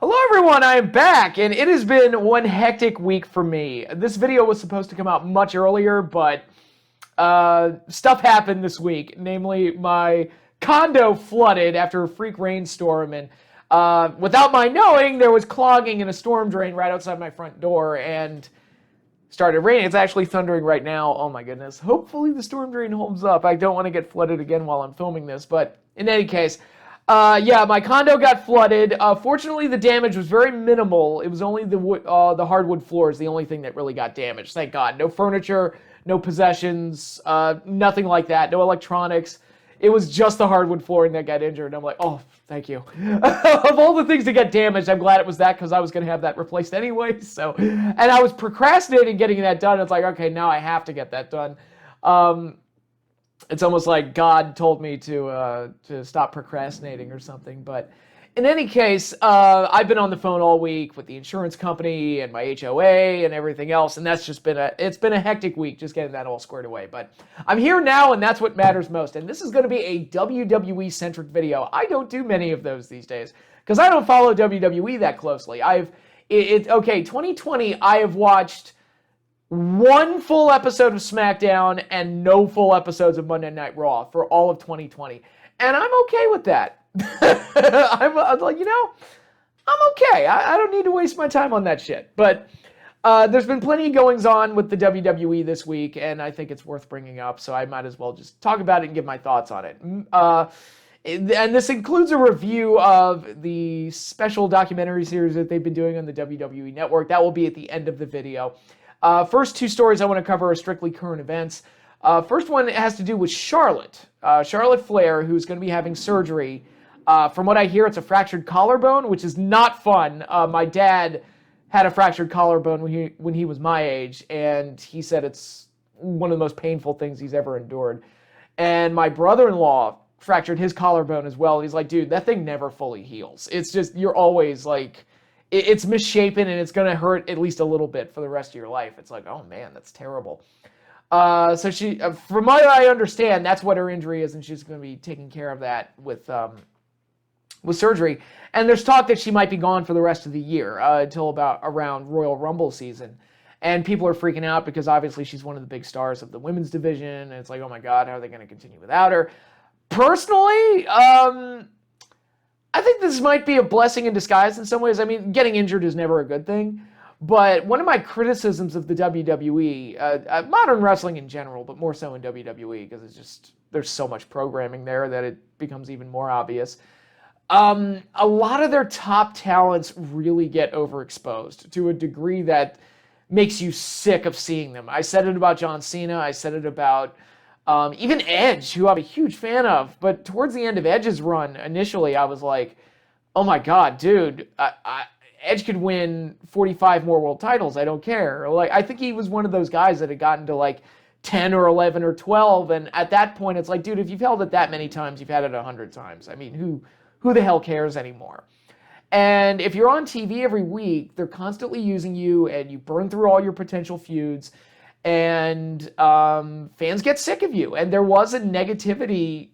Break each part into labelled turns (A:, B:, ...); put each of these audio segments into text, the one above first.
A: Hello everyone, I am back, and it has been one hectic week for me. This video was supposed to come out much earlier, but stuff happened this week. Namely, my condo flooded after a freak rainstorm, and without my knowing, there was clogging in a storm drain right outside my front door, and started raining. It's actually thundering right now. Oh my goodness. Hopefully the storm drain holds up. I don't want to get flooded again while I'm filming this, but in any case, yeah, my condo got flooded. Fortunately, the damage was very minimal. It was only the hardwood floors, the only thing that really got damaged. Thank God. No furniture, no possessions, nothing like that. No electronics. It was just the hardwood flooring that got injured. And I'm like, oh, thank you. Of all the things that got damaged, I'm glad it was that because I was going to have that replaced anyway. So, and I was procrastinating getting that done. It's like, okay, now I have to get that done. It's almost like God told me to stop procrastinating or something. But in any case, I've been on the phone all week with the insurance company and my HOA and everything else, and that's just been a hectic week just getting that all squared away. But I'm here now, and that's what matters most. And this is going to be a WWE centric video. I don't do many of those these days because I don't follow WWE that closely. Okay, 2020, I have watched one full episode of SmackDown and no full episodes of Monday Night Raw for all of 2020. And I'm okay with that. I'm like, I'm okay. I don't need to waste my time on that shit. But there's been plenty of goings on with the WWE this week, and I think it's worth bringing up, so I might as well just talk about it and give my thoughts on it. And this includes a review of the special documentary series that they've been doing on the WWE Network. That will be at the end of the video. First two stories I want to cover are strictly current events. First one has to do with Charlotte. Charlotte Flair, who's going to be having surgery. From what I hear, it's a fractured collarbone, which is not fun. My dad had a fractured collarbone when he was my age, and he said it's one of the most painful things he's ever endured. And my brother-in-law fractured his collarbone as well. He's like, dude, that thing never fully heals. It's just, you're always like, it's misshapen and it's going to hurt at least a little bit for the rest of your life. It's like, oh man, that's terrible. So she, from what I understand, that's what her injury is, and she's going to be taking care of that with surgery. And there's talk that she might be gone for the rest of the year until around Royal Rumble season. And people are freaking out because obviously she's one of the big stars of the women's division. And it's like, oh my God, how are they going to continue without her? Personally, I think this might be a blessing in disguise in some ways. I mean, getting injured is never a good thing. But one of my criticisms of the WWE, modern wrestling in general, but more so in WWE, because it's just, there's so much programming there that it becomes even more obvious. A lot of their top talents really get overexposed to a degree that makes you sick of seeing them. I said it about John Cena. I said it about even Edge, who I'm a huge fan of. But towards the end of Edge's run, initially, I was like, oh my God, dude, Edge could win 45 more world titles. I don't care. Like, I think he was one of those guys that had gotten to like 10 or 11 or 12. And at that point, it's like, dude, if you've held it that many times, you've had it 100 times. I mean, who the hell cares anymore? And if you're on TV every week, they're constantly using you and you burn through all your potential feuds and fans get sick of you. And there was a negativity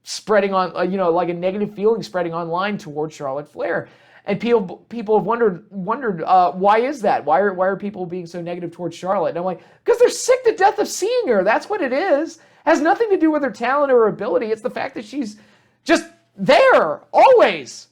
A: spreading on, like a negative feeling spreading online towards Charlotte Flair. And people have wondered why is that? Why are people being so negative towards Charlotte? And I'm like, because they're sick to death of seeing her. That's what it is. Has nothing to do with her talent or her ability. It's the fact that she's just there, always,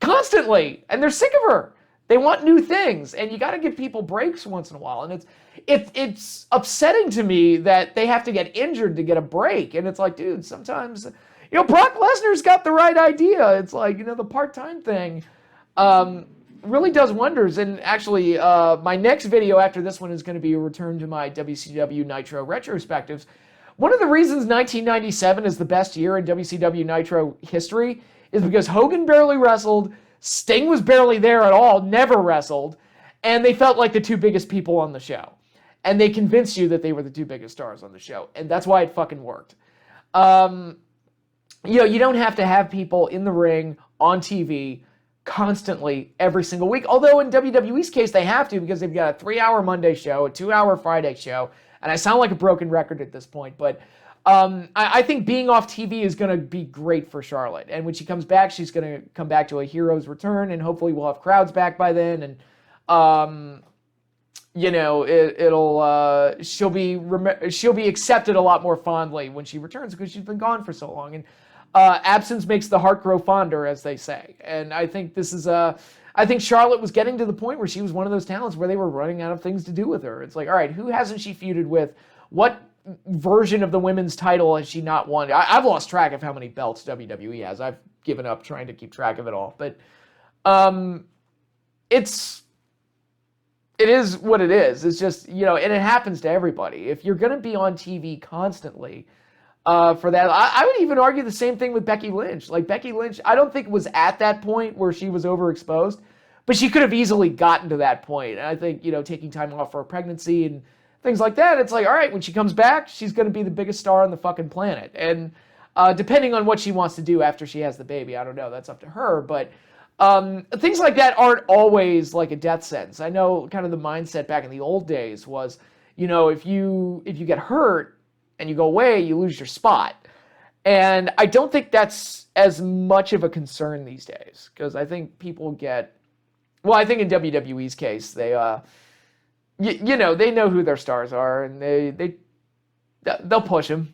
A: constantly, and they're sick of her. They want new things, and you got to give people breaks once in a while. And it's upsetting to me that they have to get injured to get a break. And it's like, dude, sometimes, Brock Lesnar's got the right idea. It's like, the part-time thing really does wonders. And actually, my next video after this one is going to be a return to my WCW Nitro retrospectives. One of the reasons 1997 is the best year in WCW Nitro history is because Hogan barely wrestled, Sting was barely there at all, never wrestled, and they felt like the two biggest people on the show. And they convinced you that they were the two biggest stars on the show, and that's why it fucking worked. You don't have to have people in the ring, on TV, constantly, every single week. Although in WWE's case, they have to because they've got a 3-hour Monday show, a 2-hour Friday show, and I sound like a broken record at this point, but I think being off TV is going to be great for Charlotte. And when she comes back, she's going to come back to a hero's return, and hopefully we'll have crowds back by then. And, she'll be accepted a lot more fondly when she returns because she's been gone for so long. And absence makes the heart grow fonder, as they say. And I think I think Charlotte was getting to the point where she was one of those talents where they were running out of things to do with her. It's like, all right, who hasn't she feuded with? What version of the women's title has she not won? I've lost track of how many belts WWE has. I've given up trying to keep track of it all. But it is what it is. It's just, and it happens to everybody. If you're going to be on TV constantly for that, I would even argue the same thing with Becky Lynch. Like, Becky Lynch, I don't think was at that point where she was overexposed, but she could have easily gotten to that point. And I think, taking time off for a pregnancy and things like that, it's like, all right, when she comes back, she's going to be the biggest star on the fucking planet. And depending on what she wants to do after she has the baby, I don't know, that's up to her. But things like that aren't always like a death sentence. I know kind of the mindset back in the old days was, if you get hurt and you go away, you lose your spot. And I don't think that's as much of a concern these days, because I think people I think in WWE's case, they they know who their stars are, and they'll push him.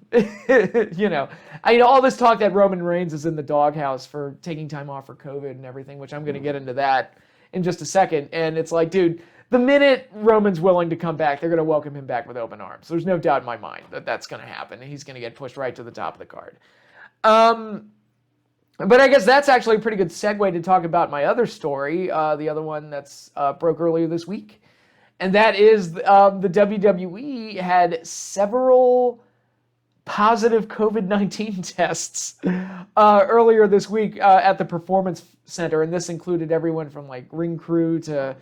A: All this talk that Roman Reigns is in the doghouse for taking time off for COVID and everything, which I'm going to get into that in just a second. And it's like, dude, the minute Roman's willing to come back, they're going to welcome him back with open arms. There's no doubt in my mind that that's going to happen, and he's going to get pushed right to the top of the card. But I guess that's actually a pretty good segue to talk about my other story, the other one that's broke earlier this week. And that is the WWE had several positive COVID-19 tests earlier this week at the Performance Center. And this included everyone from like ring crew to,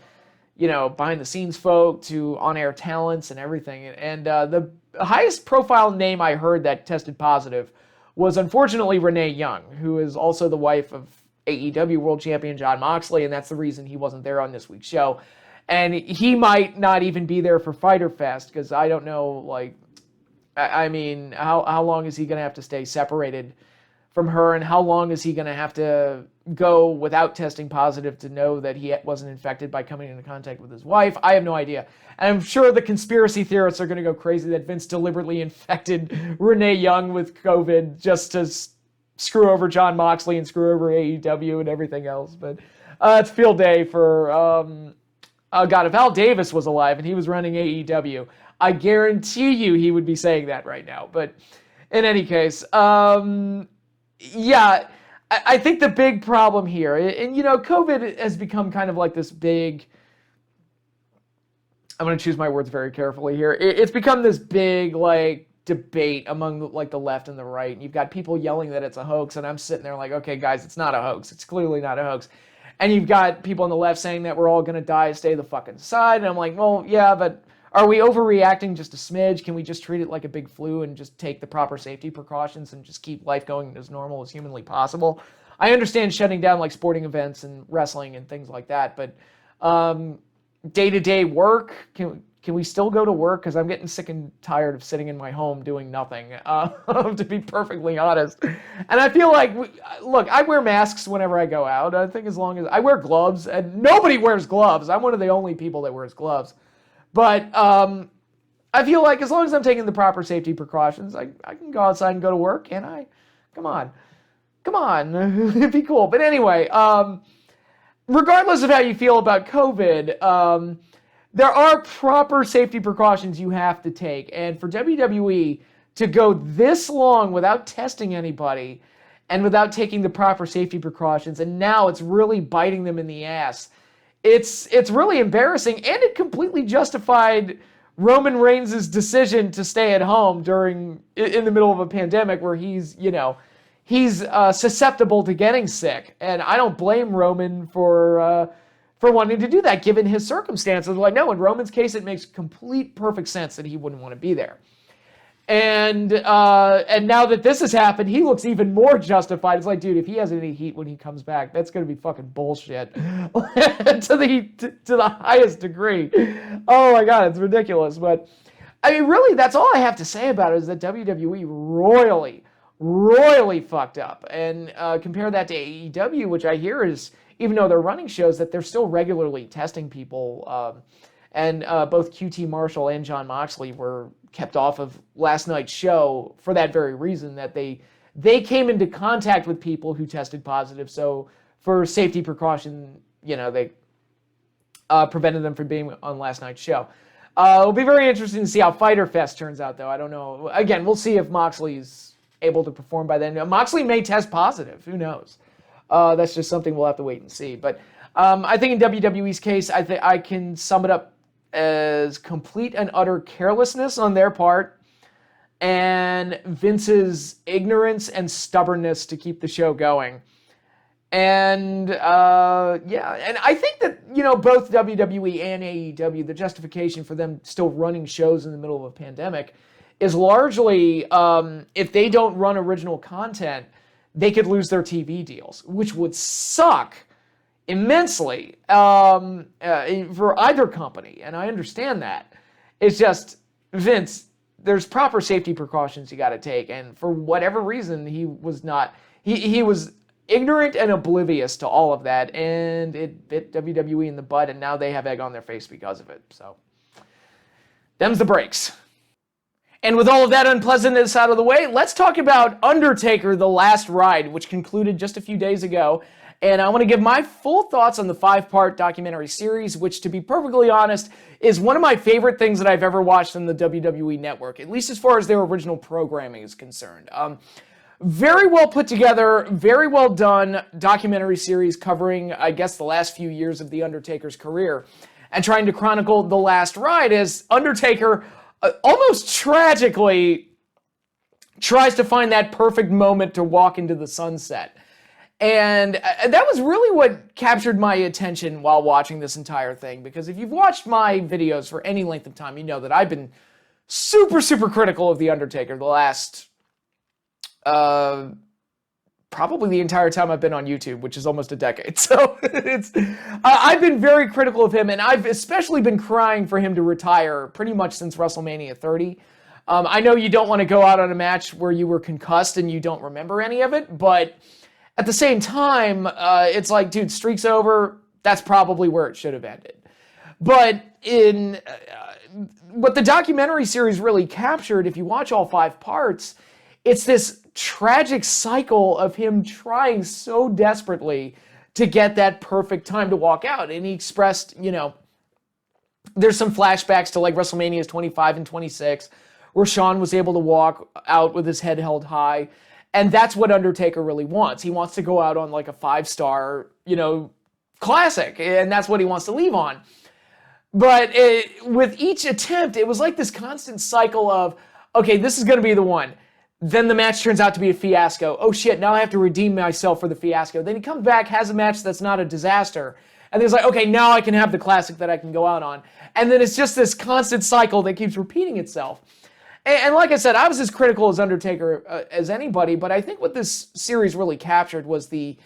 A: behind the scenes folk to on-air talents and everything. And the highest profile name I heard that tested positive was unfortunately Renee Young, who is also the wife of AEW World Champion Jon Moxley. And that's the reason he wasn't there on this week's show. And he might not even be there for Fyter Fest, because I don't know, how long is he going to have to stay separated from her, and how long is he going to have to go without testing positive to know that he wasn't infected by coming into contact with his wife? I have no idea. And I'm sure the conspiracy theorists are going to go crazy that Vince deliberately infected Renee Young with COVID just to screw over Jon Moxley and screw over AEW and everything else. But it's field day for... God, if Al Davis was alive and he was running AEW, I guarantee you he would be saying that right now. But in any case, I think the big problem here, and COVID has become kind of like this big, I'm going to choose my words very carefully here. It's become this big, debate among the left and the right. And you've got people yelling that it's a hoax, and I'm sitting there like, okay, guys, it's not a hoax. It's clearly not a hoax. And you've got people on the left saying that we're all going to die, stay the fuck inside. And I'm like, well, yeah, but are we overreacting just a smidge? Can we just treat it like a big flu and just take the proper safety precautions and just keep life going as normal as humanly possible? I understand shutting down sporting events and wrestling and things like that, but day-to-day work, can we still go to work? Because I'm getting sick and tired of sitting in my home doing nothing, to be perfectly honest. And I feel like, look, I wear masks whenever I go out. I think as long as I wear gloves, and nobody wears gloves. I'm one of the only people that wears gloves. But I feel like as long as I'm taking the proper safety precautions, I can go outside and go to work, can't I? Come on. It'd be cool. But anyway, regardless of how you feel about COVID, there are proper safety precautions you have to take. And for WWE to go this long without testing anybody and without taking the proper safety precautions, and now it's really biting them in the ass, it's really embarrassing, and it completely justified Roman Reigns' decision to stay at home in the middle of a pandemic where he's susceptible to getting sick. And I don't blame Roman for wanting to do that, given his circumstances. Like, no, in Roman's case, it makes perfect sense that he wouldn't want to be there. And now that this has happened, he looks even more justified. It's like, dude, if he has any heat when he comes back, that's going to be fucking bullshit to the highest degree. Oh my God, it's ridiculous. But I mean, really, that's all I have to say about it is that WWE royally fucked up. And compare that to AEW, which I hear is, even though they're running shows, that they're still regularly testing people. And both QT Marshall and Jon Moxley were kept off of last night's show for that very reason, that they came into contact with people who tested positive. So for safety precaution, they prevented them from being on last night's show. It'll be very interesting to see how Fyter Fest turns out, though. I don't know. Again, we'll see if Moxley's able to perform by then. Moxley may test positive. Who knows? That's just something we'll have to wait and see. But I think in WWE's case, I can sum it up as complete and utter carelessness on their part and Vince's ignorance and stubbornness to keep the show going. And and I think that, both WWE and AEW, the justification for them still running shows in the middle of a pandemic is largely, if they don't run original content, they could lose their TV deals, which would suck immensely for either company. And I understand that. It's just, Vince, there's proper safety precautions you got to take. And for whatever reason, he was not, he was ignorant and oblivious to all of that, and it bit WWE in the butt, and now they have egg on their face because of it. So, them's the breaks. And with all of that unpleasantness out of the way, let's talk about Undertaker: The Last Ride, which concluded just a few days ago. And I want to give my full thoughts on the 5-part documentary series, which, to be perfectly honest, is one of my favorite things that I've ever watched on the WWE Network, at least as far as their original programming is concerned. Very well put together, very well done documentary series covering, I guess, the last few years of The Undertaker's career and trying to chronicle the last ride as Undertaker almost tragically tries to find that perfect moment to walk into the sunset. And that was really what captured my attention while watching this entire thing, because if you've watched my videos for any length of time, you know that I've been super, super critical of The Undertaker the last probably the entire time I've been on YouTube, which is almost a decade. So I've been very critical of him, and I've especially been crying for him to retire pretty much since WrestleMania 30. I know you don't want to go out on a match where you were concussed and you don't remember any of it, but at the same time, it's like, dude, streak's over. That's probably where it should have ended. But what the documentary series really captured, if you watch all 5 parts, it's this tragic cycle of him trying so desperately to get that perfect time to walk out. And he expressed, there's some flashbacks to like WrestleManias 25 and 26, where Shawn was able to walk out with his head held high. And that's what Undertaker really wants. He wants to go out on like a 5-star, classic. And that's what he wants to leave on. But with each attempt, it was like this constant cycle of, okay, this is going to be the one. Then the match turns out to be a fiasco. Oh shit, now I have to redeem myself for the fiasco. Then he comes back, has a match that's not a disaster. And then he's like, okay, now I can have the classic that I can go out on. And then it's just this constant cycle that keeps repeating itself. And like I said, I was as critical as Undertaker as anybody, but I think what this series really captured was the...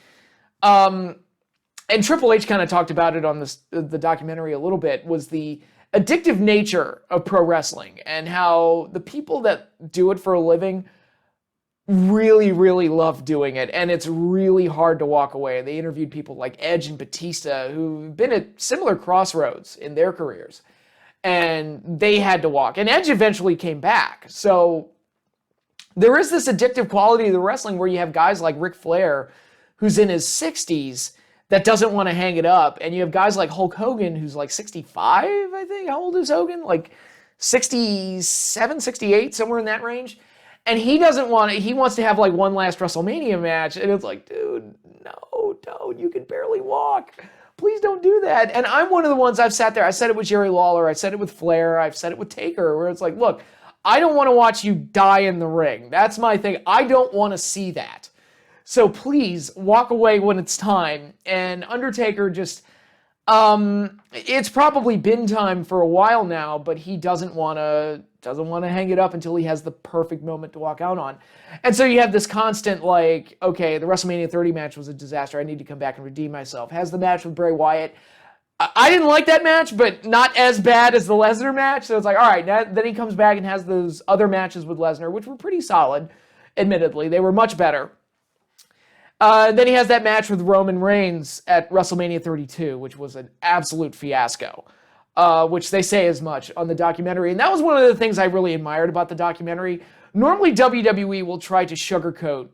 A: and Triple H kind of talked about it on the documentary a little bit, was the addictive nature of pro wrestling and how the people that do it for a living really, really love doing it, and it's really hard to walk away. They interviewed people like Edge and Batista who've been at similar crossroads in their careers, and they had to walk. And Edge eventually came back. So there is this addictive quality to the wrestling where you have guys like Ric Flair, who's in his 60s, that doesn't want to hang it up, and you have guys like Hulk Hogan, who's like 65, I think. How old is Hogan? Like 67, 68, somewhere in that range. And he doesn't want it. He wants to have like one last WrestleMania match. And it's like, dude, no, don't. You can barely walk. Please don't do that. And I'm one of the ones, I've sat there. I said it with Jerry Lawler. I said it with Flair. I've said it with Taker, where it's like, look, I don't want to watch you die in the ring. That's my thing. I don't want to see that. So please walk away when it's time. And Undertaker just, it's probably been time for a while now, but he doesn't want to hang it up until he has the perfect moment to walk out on. And so you have this constant like, okay, the WrestleMania 30 match was a disaster. I need to come back and redeem myself. Has the match with Bray Wyatt. I didn't like that match, but not as bad as the Lesnar match. So it's like, all right, then he comes back and has those other matches with Lesnar, which were pretty solid, admittedly. They were much better. Then he has that match with Roman Reigns at WrestleMania 32, which was an absolute fiasco, which they say as much on the documentary. And that was one of the things I really admired about the documentary. Normally, WWE will try to sugarcoat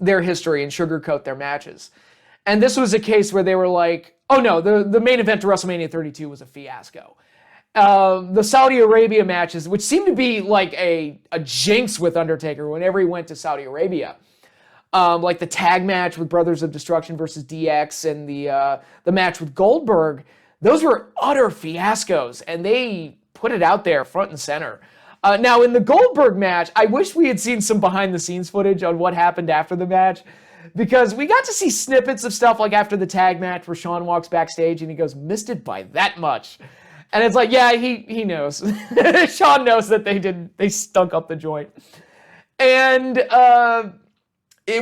A: their history and sugarcoat their matches. And this was a case where they were like, oh no, the main event to WrestleMania 32 was a fiasco. The Saudi Arabia matches, which seemed to be like a jinx with Undertaker whenever he went to Saudi Arabia. Like the tag match with Brothers of Destruction versus DX and the match with Goldberg, those were utter fiascos, and they put it out there front and center. Now, in the Goldberg match, I wish we had seen some behind-the-scenes footage on what happened after the match, because we got to see snippets of stuff like after the tag match where Shawn walks backstage and he goes, missed it by that much. And it's like, yeah, he knows. Shawn knows that they stunk up the joint. And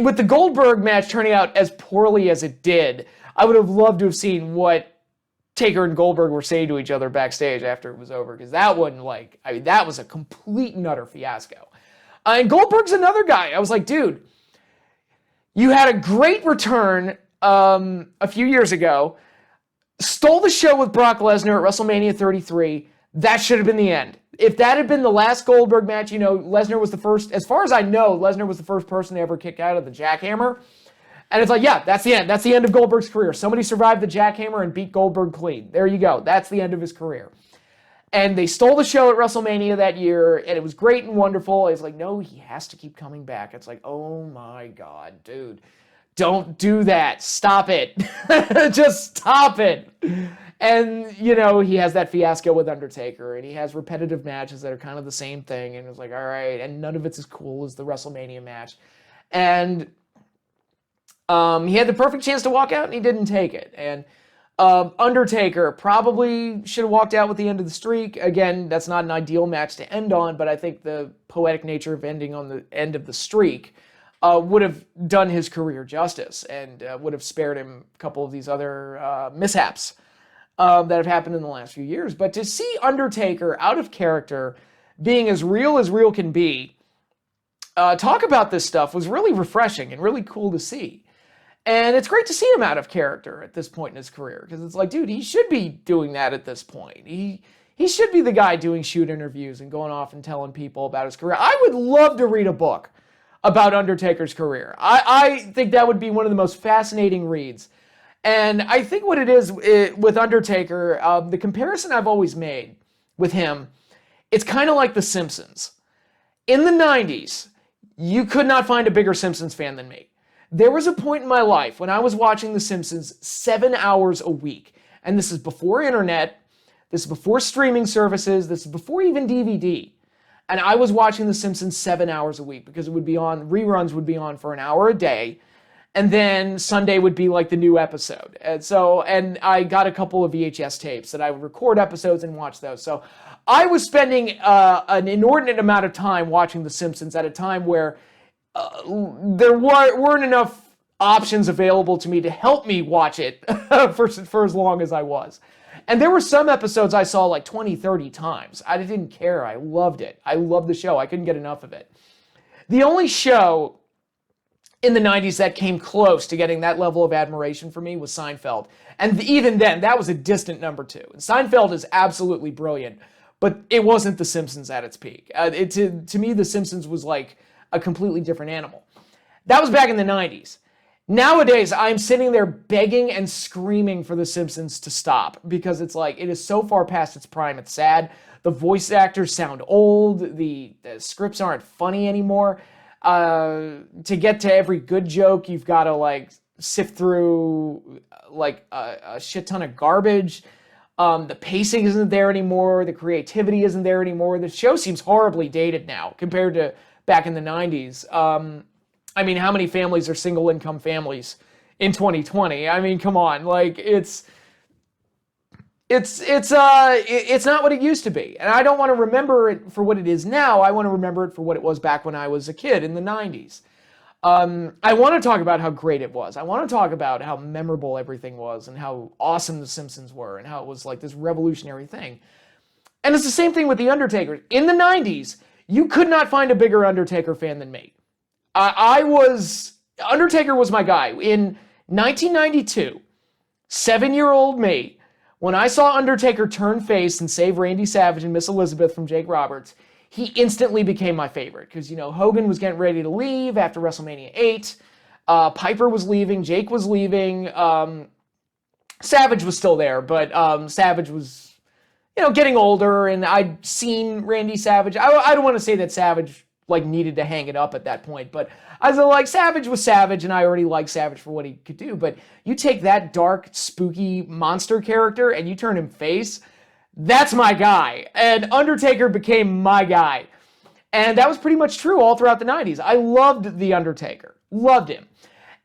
A: with the Goldberg match turning out as poorly as it did, I would have loved to have seen what Taker and Goldberg were saying to each other backstage after it was over, because that that was a complete and utter fiasco. And Goldberg's another guy. I was like, dude, you had a great return a few years ago, stole the show with Brock Lesnar at WrestleMania 33. That should have been the end. If that had been the last Goldberg match, Lesnar was the first, as far as I know, Lesnar was the first person to ever kick out of the jackhammer. And it's like, yeah, that's the end. That's the end of Goldberg's career. Somebody survived the jackhammer and beat Goldberg clean. There you go. That's the end of his career. And they stole the show at WrestleMania that year, and it was great and wonderful. It's like, no, he has to keep coming back. It's like, oh my God, dude. Don't do that. Stop it. Just stop it. And, he has that fiasco with Undertaker, and he has repetitive matches that are kind of the same thing. And it's like, all right, and none of it's as cool as the WrestleMania match. And he had the perfect chance to walk out, and he didn't take it. And Undertaker probably should have walked out with the end of the streak. Again, that's not an ideal match to end on, but I think the poetic nature of ending on the end of the streak would have done his career justice and would have spared him a couple of these other mishaps that have happened in the last few years. But to see Undertaker out of character, being as real can be, talk about this stuff was really refreshing and really cool to see. And it's great to see him out of character at this point in his career, because it's like, dude, he should be doing that at this point. He should be the guy doing shoot interviews and going off and telling people about his career. I would love to read a book about Undertaker's career. I think that would be one of the most fascinating reads. And I think what it is with Undertaker, the comparison I've always made with him, it's kind of like The Simpsons. In the 90s, you could not find a bigger Simpsons fan than me. There was a point in my life when I was watching The Simpsons 7 hours a week. And this is before internet, this is before streaming services, this is before even DVD. And I was watching The Simpsons 7 hours a week because it would be on, reruns would be on for an hour a day. And then Sunday would be like the new episode. And I got a couple of VHS tapes that I would record episodes and watch those. So I was spending an inordinate amount of time watching The Simpsons at a time where there weren't enough options available to me to help me watch it for as long as I was. And there were some episodes I saw like 20, 30 times. I didn't care. I loved it. I loved the show. I couldn't get enough of it. The only show in the 90s that came close to getting that level of admiration for me was Seinfeld. And even then, that was a distant number two. And Seinfeld is absolutely brilliant, but it wasn't The Simpsons at its peak. To me, The Simpsons was like a completely different animal. That was back in the 90s. Nowadays, I'm sitting there begging and screaming for The Simpsons to stop because it's like, it is so far past its prime, it's sad. The voice actors sound old. The scripts aren't funny anymore. To get to every good joke, you've got to like sift through like a shit ton of garbage. The pacing isn't there anymore. The creativity isn't there anymore. The show seems horribly dated now compared to back in the 90s. I mean, how many families are single income families in 2020? I mean, come on, like it's not what it used to be. And I don't want to remember it for what it is now. I want to remember it for what it was back when I was a kid in the 90s. I want to talk about how great it was. I want to talk about how memorable everything was and how awesome The Simpsons were and how it was like this revolutionary thing. And it's the same thing with The Undertaker. In the 90s, you could not find a bigger Undertaker fan than me. Undertaker was my guy. In 1992, 7-year-old me, when I saw Undertaker turn face and save Randy Savage and Miss Elizabeth from Jake Roberts, he instantly became my favorite. Because, Hogan was getting ready to leave after WrestleMania 8. Piper was leaving. Jake was leaving. Savage was still there, but Savage was, getting older, and I'd seen Randy Savage. I don't want to say that Savage needed to hang it up at that point, but I was like, Savage was Savage, and I already liked Savage for what he could do. But you take that dark, spooky monster character and you turn him face, that's my guy. And Undertaker became my guy. And that was pretty much true all throughout the 90s. I loved The Undertaker. Loved him.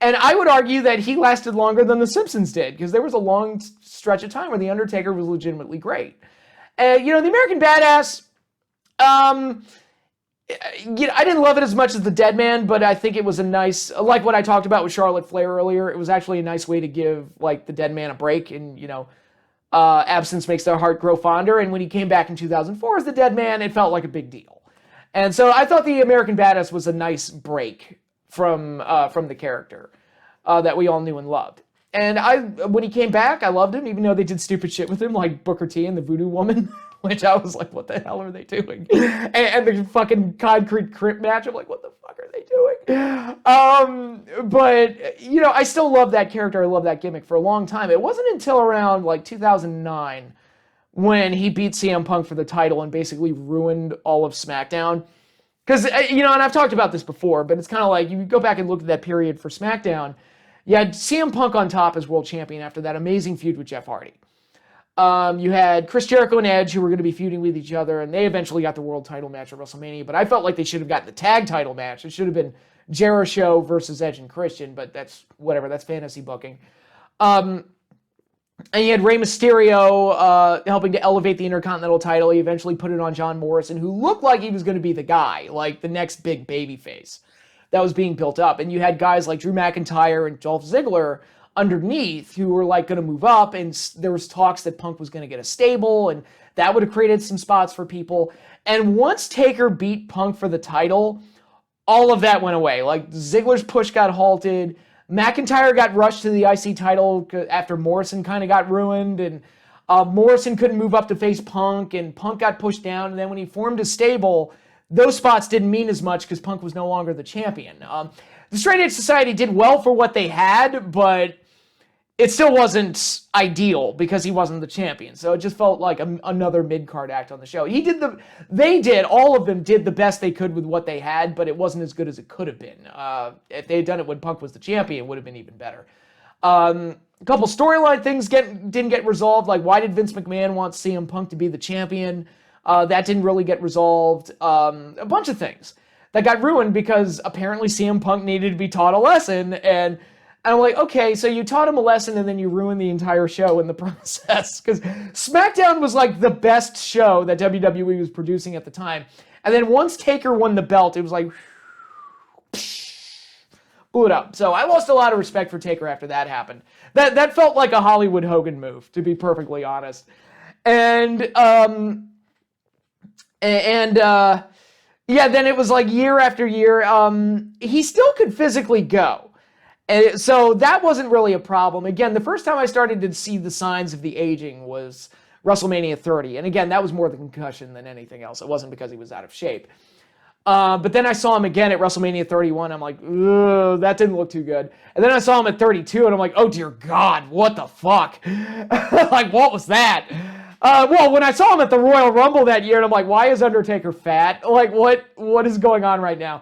A: And I would argue that he lasted longer than The Simpsons did, because there was a long stretch of time where The Undertaker was legitimately great. The American Badass, I didn't love it as much as the Dead Man, but I think it was a nice, like what I talked about with Charlotte Flair earlier, it was actually a nice way to give, the Dead Man a break, and, absence makes their heart grow fonder, and when he came back in 2004 as the Dead Man, it felt like a big deal. And so I thought the American Badass was a nice break from the character that we all knew and loved. And when he came back, I loved him, even though they did stupid shit with him, like Booker T and the Voodoo Woman, which I was like, what the hell are they doing? And the fucking concrete crimp match, I'm like, what the fuck are they doing? But, I still love that character. I love that gimmick for a long time. It wasn't until around 2009 when he beat CM Punk for the title and basically ruined all of SmackDown. Because, and I've talked about this before, but it's kind of like, you go back and look at that period for SmackDown, you had CM Punk on top as world champion after that amazing feud with Jeff Hardy. You had Chris Jericho and Edge, who were going to be feuding with each other, and they eventually got the world title match at WrestleMania, but I felt like they should have gotten the tag title match. It should have been Jericho versus Edge and Christian, but that's whatever, that's fantasy booking. And you had Rey Mysterio helping to elevate the Intercontinental title. He eventually put it on John Morrison, who looked like he was going to be the guy, like the next big babyface that was being built up. And you had guys like Drew McIntyre and Dolph Ziggler underneath who were going to move up, and there was talks that Punk was going to get a stable, and that would have created some spots for people. And once Taker beat Punk for the title, all of that went away. Ziggler's push got halted. McIntyre got rushed to the IC title after Morrison kind of got ruined, and Morrison couldn't move up to face Punk, and Punk got pushed down, and then when he formed a stable, those spots didn't mean as much because Punk was no longer the champion. The Straight Edge Society did well for what they had, but it still wasn't ideal because he wasn't the champion. So it just felt like another mid-card act on the show. All of them did the best they could with what they had, but it wasn't as good as it could have been. If they had done it when Punk was the champion, it would have been even better. A couple storyline things didn't get resolved, like why did Vince McMahon want CM Punk to be the champion? That didn't really get resolved. A bunch of things that got ruined because apparently CM Punk needed to be taught a lesson, and I'm like, okay, so you taught him a lesson and then you ruined the entire show in the process. Because SmackDown was the best show that WWE was producing at the time. And then once Taker won the belt, it was like, blew it up. So I lost a lot of respect for Taker after that happened. That felt like a Hollywood Hogan move, to be perfectly honest. And then it was year after year. He still could physically go. And so that wasn't really a problem. Again, the first time I started to see the signs of the aging was WrestleMania 30. And again, that was more the concussion than anything else. It wasn't because he was out of shape. But then I saw him again at WrestleMania 31. I'm like, ugh, that didn't look too good. And then I saw him at 32, and I'm like, oh, dear God, what the fuck? What was that? Well, when I saw him at the Royal Rumble that year, and I'm like, why is Undertaker fat? What is going on right now?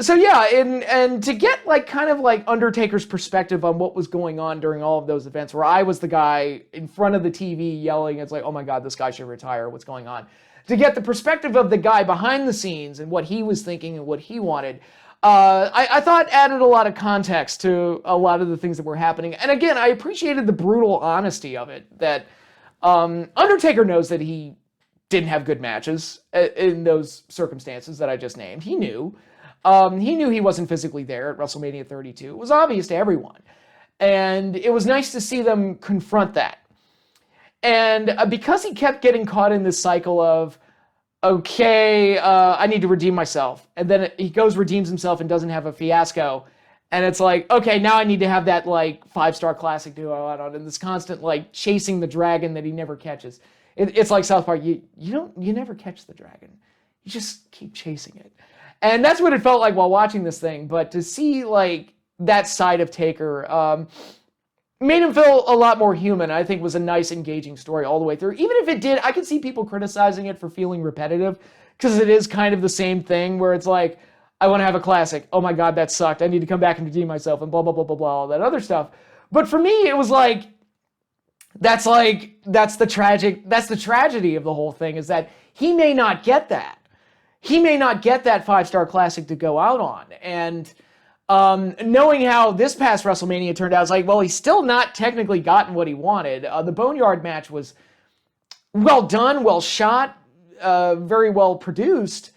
A: So yeah, and to get Undertaker's perspective on what was going on during all of those events, where I was the guy in front of the TV yelling, it's like, oh my God, this guy should retire, what's going on? To get the perspective of the guy behind the scenes and what he was thinking and what he wanted, I thought added a lot of context to a lot of the things that were happening. And again, I appreciated the brutal honesty of it, that Undertaker knows that he didn't have good matches in those circumstances that I just named. He knew. He knew he wasn't physically there at WrestleMania 32. It was obvious to everyone. And it was nice to see them confront that. And because he kept getting caught in this cycle of, okay, I need to redeem myself. And then he goes, redeems himself, and doesn't have a fiasco. And it's like, okay, now I need to have that, like, 5-star classic to go out on, and this constant, like, chasing the dragon that he never catches. It's like South Park. You never catch the dragon. You just keep chasing it. And that's what it felt like while watching this thing. But to see, like, that side of Taker made him feel a lot more human. I think was a nice, engaging story all the way through. Even if it did, I could see people criticizing it for feeling repetitive, because it is kind of the same thing where it's like, I want to have a classic. Oh my God, that sucked. I need to come back and redeem myself, and blah, blah, blah, blah, blah, all that other stuff. But for me, it was like, that's the tragedy of the whole thing, is that he may not get that. He may not get that 5-star classic to go out on. And knowing how this past WrestleMania turned out, it's like, well, he's still not technically gotten what he wanted. The Boneyard match was well done, well shot, very well produced.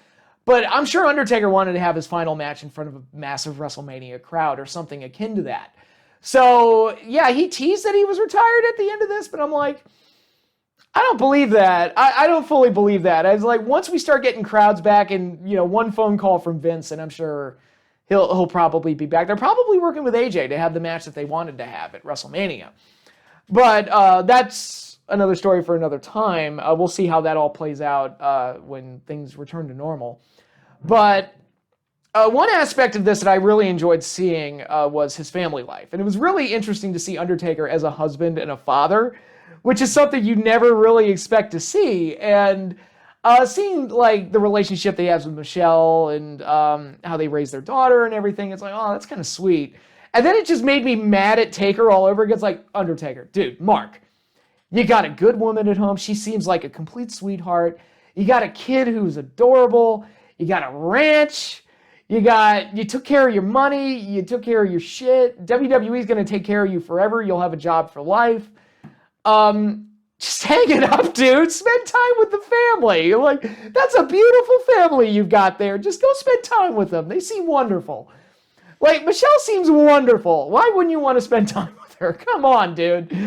A: But I'm sure Undertaker wanted to have his final match in front of a massive WrestleMania crowd or something akin to that. So, yeah, he teased that he was retired at the end of this, but I'm like, I don't believe that. I don't fully believe that. I was like, once we start getting crowds back, and, one phone call from Vince, and I'm sure he'll probably be back. They're probably working with AJ to have the match that they wanted to have at WrestleMania. But that's another story for another time. We'll see how that all plays out when things return to normal. But one aspect of this that I really enjoyed seeing was his family life. And it was really interesting to see Undertaker as a husband and a father, which is something you never really expect to see. And seeing, like, the relationship that he has with Michelle, and how they raise their daughter and everything, it's like, oh, that's kind of sweet. And then it just made me mad at Taker all over again. It's like, Undertaker, dude, Mark, you got a good woman at home. She seems like a complete sweetheart. You got a kid who's adorable. You got a ranch. You took care of your money. You took care of your shit. WWE's going to take care of you forever. You'll have a job for life. Just hang it up, dude. Spend time with the family. Like, that's a beautiful family you've got there. Just go spend time with them. They seem wonderful. Like, Michelle seems wonderful. Why wouldn't you want to spend time with her? Come on, dude. So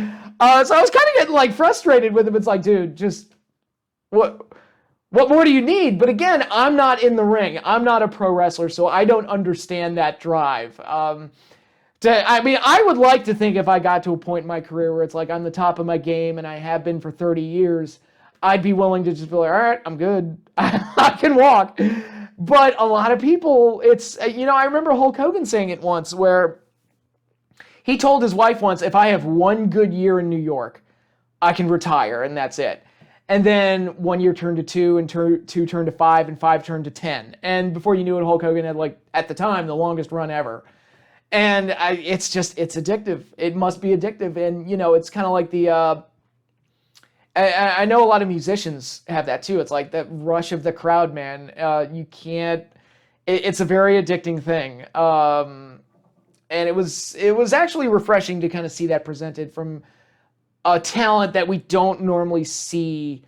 A: I was kind of getting, like, frustrated with him. It's like, dude, just what more do you need? But again, I'm not in the ring. I'm not a pro wrestler, so I don't understand that drive. I would like to think if I got to a point in my career where it's like I'm the top of my game, and I have been for 30 years, I'd be willing to just be like, all right, I'm good. I can walk. But a lot of people, it's, I remember Hulk Hogan saying it once, where he told his wife once, if I have one good year in New York, I can retire, and that's it. And then 1 year turned to 2, and 2 turned to 5, and 5 turned to 10. And before you knew it, Hulk Hogan had, like, at the time, the longest run ever. And it's addictive. It must be addictive. And, it's kind of like I know a lot of musicians have that too. It's like that rush of the crowd, man. You can't, it's a very addicting thing. And it was actually refreshing to kind of see that presented from a talent that we don't normally see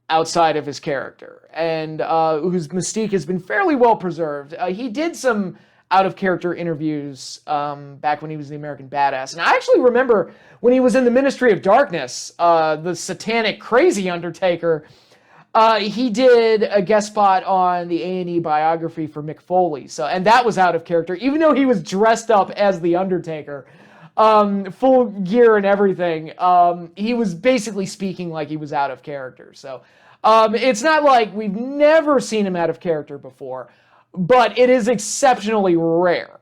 A: outside of his character, and whose mystique has been fairly well preserved. He did some out-of-character interviews back when he was the American Badass. And I actually remember when he was in the Ministry of Darkness, the satanic, crazy Undertaker, he did a guest spot on the A&E biography for Mick Foley. And that was out of character, even though he was dressed up as the Undertaker, full gear and everything. He was basically speaking like he was out of character. So it's not like we've never seen him out of character before, but it is exceptionally rare.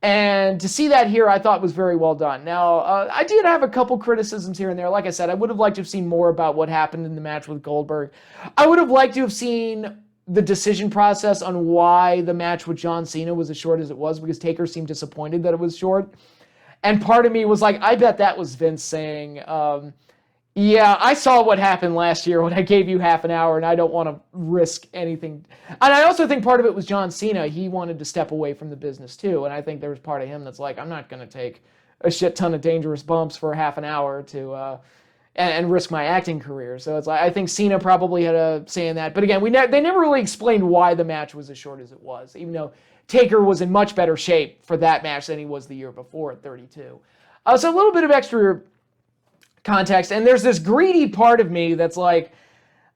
A: And to see that here, I thought was very well done. Now, I did have a couple criticisms here and there. Like I said, I would have liked to have seen more about what happened in the match with Goldberg. I would have liked to have seen the decision process on why the match with John Cena was as short as it was, because Taker seemed disappointed that it was short. And part of me was like, I bet that was Vince saying, yeah, I saw what happened last year when I gave you half an hour, and I don't want to risk anything. And I also think part of it was John Cena. He wanted to step away from the business too, and I think there was part of him that's like, I'm not going to take a shit ton of dangerous bumps for half an hour to and risk my acting career. So it's like, I think Cena probably had a say in that. But again, they never really explained why the match was as short as it was, even though Taker was in much better shape for that match than he was the year before at 32. So a little bit of extra context, and there's this greedy part of me that's like,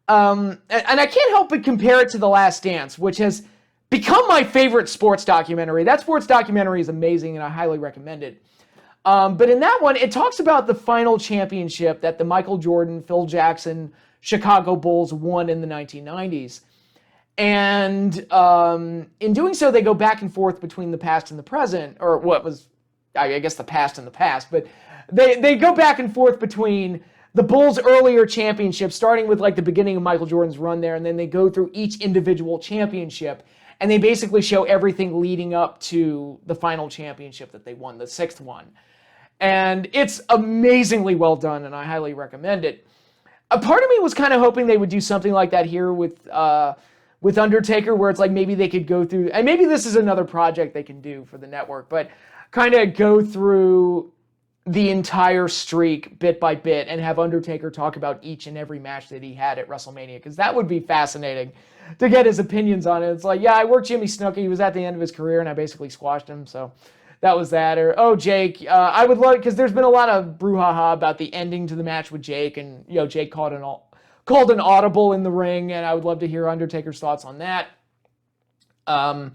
A: and I can't help but compare it to The Last Dance, which has become my favorite sports documentary. That sports documentary is amazing, and I highly recommend it. But in that one, it talks about the final championship that the Michael Jordan, Phil Jackson, Chicago Bulls won in the 1990s. And in doing so, they go back and forth between the past and the present, or what was, I guess, the past and the past. But they go back and forth between the Bulls' earlier championships, starting with like the beginning of Michael Jordan's run there, and then they go through each individual championship, and they basically show everything leading up to the final championship that they won, the sixth one. And it's amazingly well done, and I highly recommend it. A part of me was kind of hoping they would do something like that here with Undertaker, where it's like maybe they could go through, and maybe this is another project they can do for the network, but kind of go through the entire streak bit by bit and have Undertaker talk about each and every match that he had at WrestleMania, because that would be fascinating to get his opinions on it. It's like, yeah, I worked Jimmy Snuka. He was at the end of his career, and I basically squashed him, so that was that. Or, oh, Jake, I would love, because there's been a lot of brouhaha about the ending to the match with Jake, and, you know, Jake called an audible in the ring, and I would love to hear Undertaker's thoughts on that. I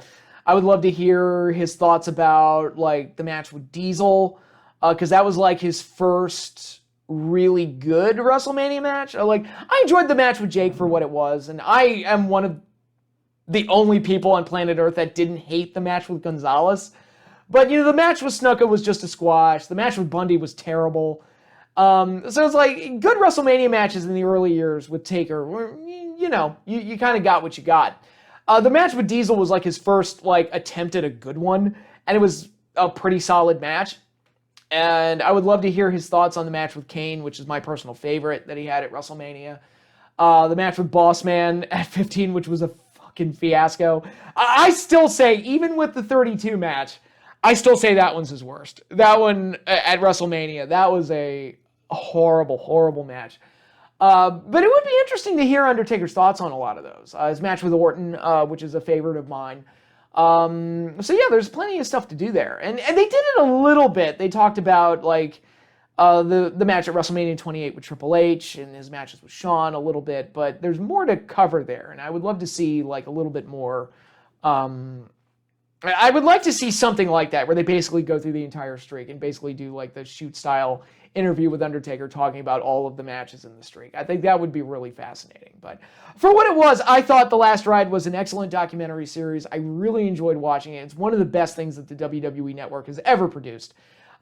A: would love to hear his thoughts about, like, the match with Diesel, because that was, like, his first really good WrestleMania match. I enjoyed the match with Jake for what it was, and I am one of the only people on planet Earth that didn't hate the match with Gonzalez. But, you know, the match with Snuka was just a squash. The match with Bundy was terrible. So it's like, good WrestleMania matches in the early years with Taker, were, you know, you kind of got what you got. The match with Diesel was like his first like attempt at a good one, and it was a pretty solid match. And I would love to hear his thoughts on the match with Kane, which is my personal favorite that he had at WrestleMania. The match with Boss Man at 15, which was a fucking fiasco. I still say, even with the 32 match, I still say that one's his worst. That one at WrestleMania, that was a horrible, horrible match. But it would be interesting to hear Undertaker's thoughts on a lot of those. His match with Orton, which is a favorite of mine. So yeah, there's plenty of stuff to do there. And they did it a little bit. They talked about like the match at WrestleMania 28 with Triple H and his matches with Shawn a little bit, but there's more to cover there. And I would love to see like a little bit more. I would like to see something like that where they basically go through the entire streak and basically do like the shoot style interview with Undertaker talking about all of the matches in the streak. I think that would be really fascinating. But for what it was, I thought The Last Ride was an excellent documentary series. I really enjoyed watching it. It's one of the best things that the WWE Network has ever produced.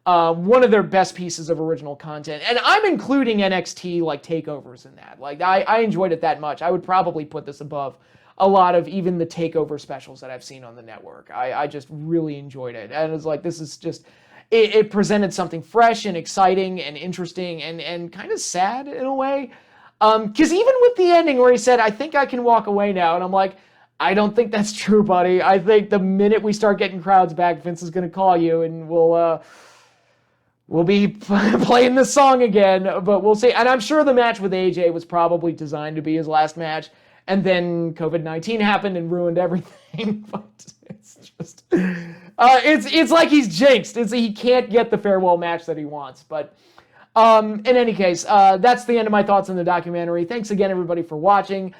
A: One of their best pieces of original content. And I'm including NXT like takeovers in that. Like I enjoyed it that much. I would probably put this above a lot of even the takeover specials that I've seen on the network. I just really enjoyed it. And it was like, this is just, it presented something fresh and exciting and interesting and kind of sad in a way. Because even with the ending where he said, I think I can walk away now. And I'm like, I don't think that's true, buddy. I think the minute we start getting crowds back, Vince is going to call you and we'll be playing this song again. But we'll see. And I'm sure the match with AJ was probably designed to be his last match. And then COVID-19 happened and ruined everything. But it's just, it's like he's jinxed. He can't get the farewell match that he wants. But in any case, that's the end of my thoughts on the documentary. Thanks again, everybody, for watching.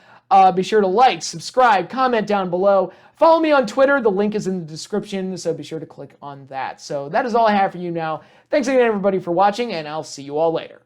A: Be sure to like, subscribe, comment down below. Follow me on Twitter. The link is in the description, so be sure to click on that. So that is all I have for you now. Thanks again, everybody, for watching, and I'll see you all later.